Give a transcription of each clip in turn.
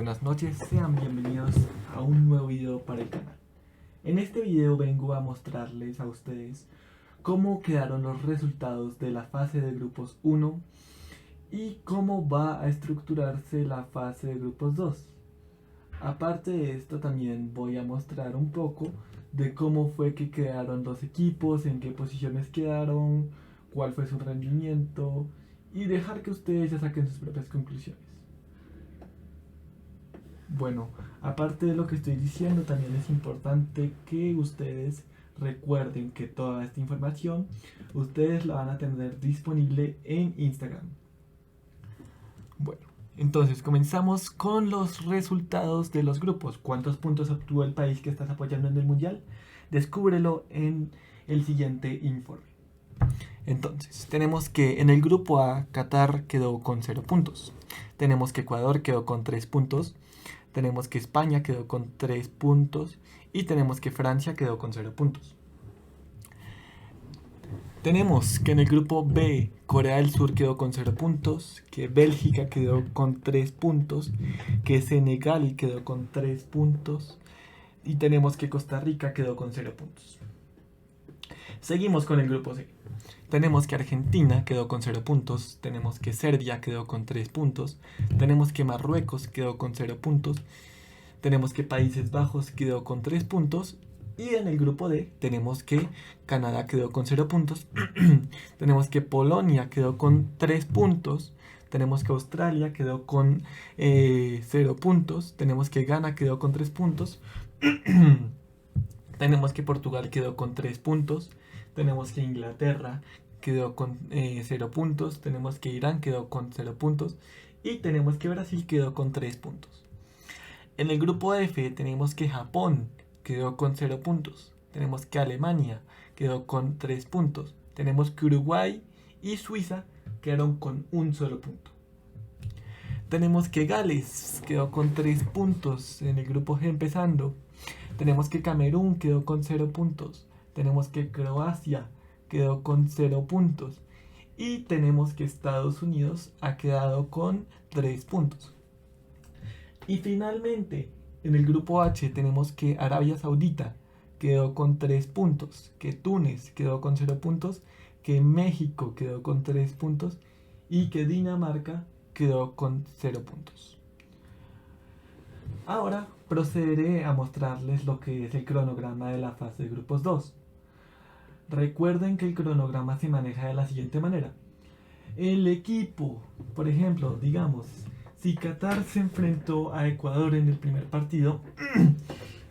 buenas noches, sean bienvenidos a un nuevo video para el canal. En este video vengo a mostrarles a ustedes cómo quedaron los resultados de la fase de grupos 1 y cómo va a estructurarse la fase de grupos 2. Aparte de esto, también voy a mostrar un poco de cómo fue que quedaron los equipos, en qué posiciones quedaron, cuál fue su rendimiento y dejar que ustedes ya saquen sus propias conclusiones. Bueno, aparte de lo que estoy diciendo, también es importante que ustedes recuerden que toda esta información ustedes la van a tener disponible en Instagram. Bueno, entonces comenzamos con los resultados de los grupos. ¿Cuántos puntos obtuvo el país que estás apoyando en el mundial? Descúbrelo en el siguiente informe. Entonces, tenemos que en el grupo A, Qatar quedó con 0 puntos. Tenemos que Ecuador quedó con 3 puntos. Tenemos que España quedó con 3 puntos. Y tenemos que Francia quedó con 0 puntos. Tenemos que en el grupo B, Corea del Sur quedó con 0 puntos. Que Bélgica quedó con 3 puntos. Que Senegal quedó con 3 puntos. Y tenemos que Costa Rica quedó con 0 puntos. Seguimos con el grupo C. Tenemos que Argentina quedó con 0 puntos, tenemos que Serbia quedó con 3 puntos, tenemos que Marruecos quedó con 0 puntos, tenemos que Países Bajos quedó con 3 puntos y en el grupo D tenemos que Canadá quedó con 0 puntos, tenemos que Polonia quedó con 3 puntos, tenemos que Australia quedó con 0 puntos, tenemos que Ghana quedó con 3 puntos, tenemos que Portugal quedó con 3 puntos, tenemos que Inglaterra quedó con 0 puntos, tenemos que Irán quedó con 0 puntos y tenemos que Brasil quedó con 3 puntos. En el grupo F tenemos que Japón quedó con 0 puntos, tenemos que Alemania quedó con 3 puntos, tenemos que Uruguay y Suiza quedaron con un solo punto. Tenemos que Gales quedó con 3 puntos en el grupo G empezando. Tenemos que Camerún quedó con 0 puntos. Tenemos que Croacia quedó con 0 puntos. Y tenemos que Estados Unidos ha quedado con 3 puntos. Y finalmente, en el grupo H tenemos que Arabia Saudita quedó con 3 puntos. Que Túnez quedó con 0 puntos. Que México quedó con 3 puntos. Y que Dinamarca quedó con 0 puntos. Ahora procederé a mostrarles lo que es el cronograma de la fase de grupos 2. Recuerden que el cronograma se maneja de la siguiente manera. El equipo, por ejemplo, digamos, si Qatar se enfrentó a Ecuador en el primer partido,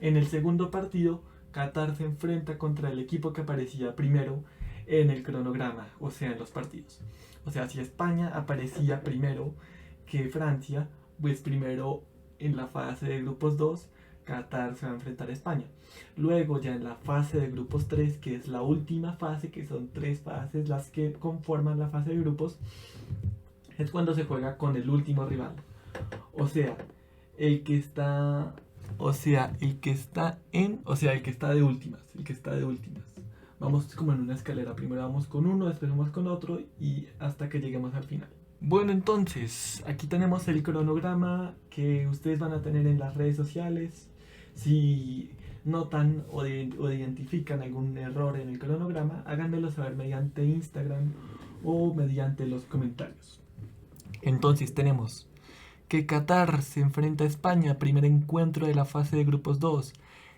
en el segundo partido, Qatar se enfrenta contra el equipo que aparecía primero en el cronograma, o sea, en los partidos. O sea, si España aparecía primero que Francia, pues primero en la fase de grupos 2, Qatar se va a enfrentar a España. Luego ya en la fase de grupos 3, que es la última fase, que son 3 fases las que conforman la fase de grupos, es cuando se juega con el último rival. O sea, el que está de últimas. Vamos como en una escalera, primero vamos con uno, después vamos con otro y hasta que lleguemos al final. Bueno, entonces, aquí tenemos el cronograma que ustedes van a tener en las redes sociales. Si notan o identifican algún error en el cronograma, háganmelo saber mediante Instagram o mediante los comentarios. Entonces tenemos que Qatar se enfrenta a España, primer encuentro de la fase de grupos 2,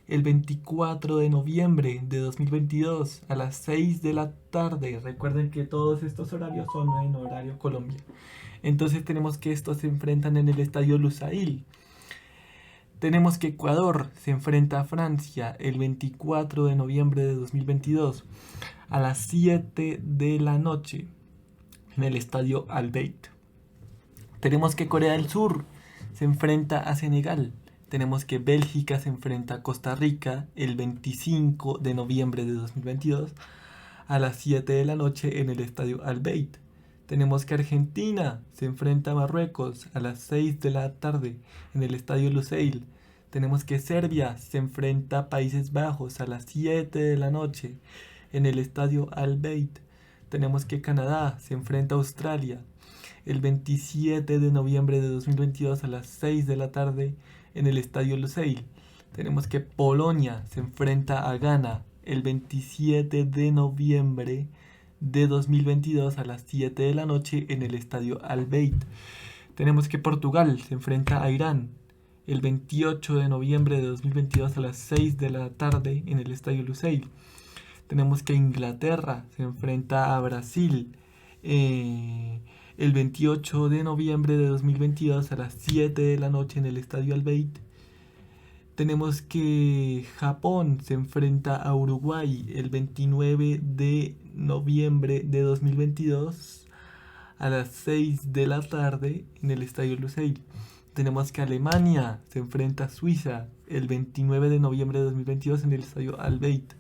el 24 de noviembre de 2022 a las 6 de la tarde. Recuerden que todos estos horarios son en horario Colombia. Entonces tenemos que estos se enfrentan en el estadio Lusail. Tenemos que Ecuador se enfrenta a Francia el 24 de noviembre de 2022 a las 7 de la noche en el estadio Al Bayt. Tenemos que Corea del Sur se enfrenta a Senegal. Tenemos que Bélgica se enfrenta a Costa Rica el 25 de noviembre de 2022 a las 7 de la noche en el estadio Al Bayt. Tenemos que Argentina se enfrenta a Marruecos a las 6 de la tarde en el estadio Lusail. Tenemos que Serbia se enfrenta a Países Bajos a las 7 de la noche en el estadio Al Bayt. Tenemos que Canadá se enfrenta a Australia el 27 de noviembre de 2022 a las 6 de la tarde en el Estadio Lusail. Tenemos que Polonia se enfrenta a Ghana el 27 de noviembre de 2022 a las 7 de la noche en el Estadio Al Bayt. Tenemos que Portugal se enfrenta a Irán el 28 de noviembre de 2022 a las 6 de la tarde en el Estadio Lusail. Tenemos que Inglaterra se enfrenta a Brasil el 28 de noviembre de 2022 a las 7 de la noche en el Estadio Al Bayt. Tenemos que Japón se enfrenta a Uruguay el 29 de noviembre de 2022 a las 6 de la tarde en el Estadio Lusail. Tenemos que Alemania se enfrenta a Suiza el 29 de noviembre de 2022 en el Estadio Al Bayt.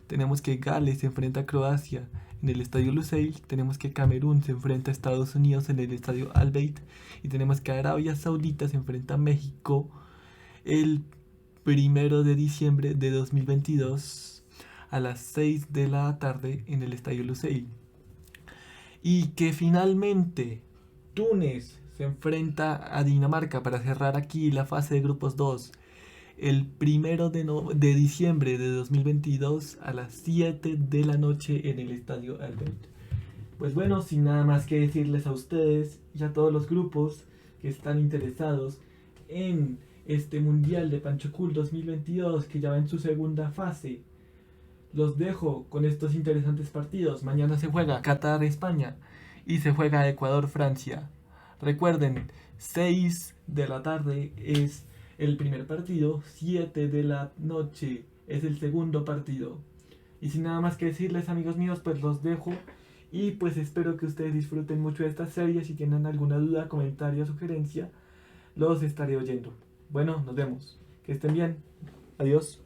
Tenemos que Gales se enfrenta a Croacia en el Estadio Lusail. Tenemos que Camerún se enfrenta a Estados Unidos en el Estadio Al Bayt. Y tenemos que Arabia Saudita se enfrenta a México el 1 de diciembre de 2022 a las 6 de la tarde en el Estadio Lusail. Y que finalmente Túnez se enfrenta a Dinamarca para cerrar aquí la fase de grupos 2 el 1 de diciembre de 2022 a las 7 de la noche en el Estadio Al Bayt. Pues bueno, sin nada más que decirles a ustedes y a todos los grupos que están interesados en este Mundial de Panchocul 2022 que ya va en su segunda fase, los dejo con estos interesantes partidos. Mañana se juega Qatar-España y se juega Ecuador-Francia. Recuerden, 6 de la tarde es el primer partido, 7 de la noche es el segundo partido. Y sin nada más que decirles, amigos míos, pues los dejo. Y pues espero que ustedes disfruten mucho de esta serie. Si tienen alguna duda, comentario o sugerencia, los estaré oyendo. Bueno, nos vemos. Que estén bien. Adiós.